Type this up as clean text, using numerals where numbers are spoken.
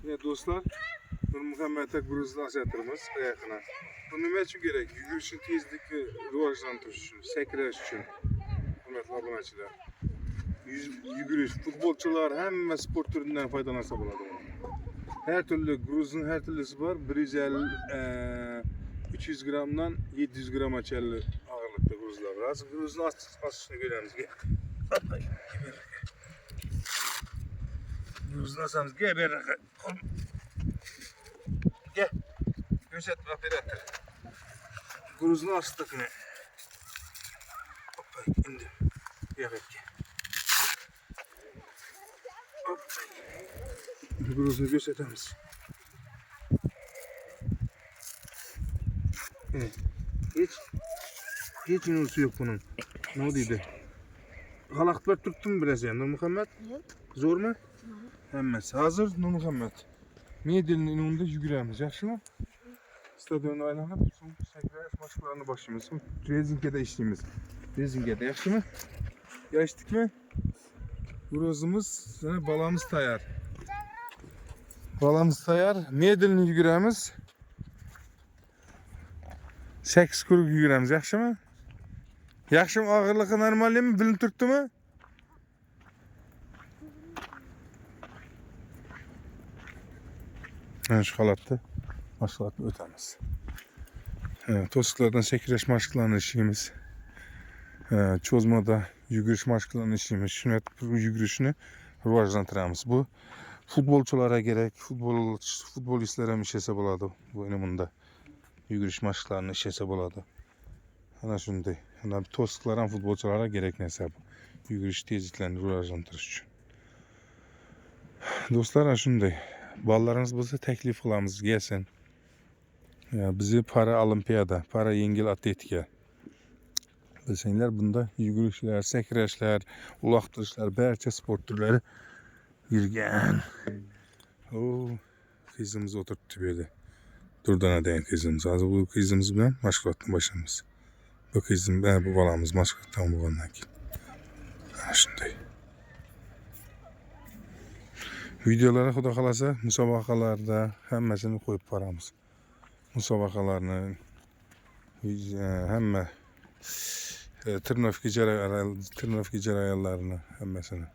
Ya dostlar, Nurmuhamed'e gruzlar yatırımız ayakına. Bu nima için gerek? Yugurishni tezlikni rivojlantirish uchun, sakrash uchun. Hurmatli obunachilar. Yugurish, futbolchilar hamma sport turidan foydalansa bo'ladi. Her türlü gruzun her türlüsü var. 150 300 gramdan 700 gramacha ağırlıkta gruzlar var. Hazır gruzun asışını göremiz. Gruzun asamız geber. Gel. Göset operator. Gruzun astıkını. Hoppa indi. Yakıp gel. Hoppa. Gruzunu gösteremiz. Hiç inusu yok bunun. Ne oldu? Halaklar tuttu mu biraz ya Nurmuhammed? Yok. Zor mu? Hemmesi hazır Nurmuhammed. Medil'in inunda yuguramiz, yaxshi mı? Stadionu aylanıp son sakrash mashqlarini boshlaymiz. Rezinkada ishlaymiz. Rezinkada, yaxshi mı? Yaştık mı? Gruzimiz, balamız tayyor. Balamız tayyor. Medil'ni yuguramiz. 8 kuruk yuguramiz, yaxshi mı? Yaxshi mı? Ağırlığı normal mi? Bilinib turibdimi? Şu holatda mashg'ulotni o'tamiz. To'siqlardan sakrash mashqlarini ishlaymiz. Cho'zmada yugurish mashqlarini ishlaymiz. Shuni yugurishni rivojlantiramiz. Bu futbolchilarga kerak, futbolistlar ham ishlasa bo'ladi. Bu bunda yugurish mashqlarini ishlasa bo'ladi. Ana shunday. Ana to'siqlar ham futbolchilarga kerak narsa bu. Yugurish tezliklarini rivojlantirish uchun. Do'stlar, ana shunday. Ballarınız bizi teklif qilamiz, gelsin. Bizi para olimpiyada, para yengil atletika. Bilsanglar, bunda yugurishlar, sakrashlar, uloqtirishlar, barcha sport turlari yurgan. Qizimiz o'tiribdi bu yerda. Durdanadan qizimiz. Hozir bu qizimiz bilan mashg'ulotni boshlaymiz. Bu qizim, bu balamiz mashg'ulotdan bo'lgandan keyin. Ana shunday. Videolara xudo xolasa musobaqalarda hammasini qo'yib boramiz. Musobaqalarni hamma tirnovka jarayonlarini hammasini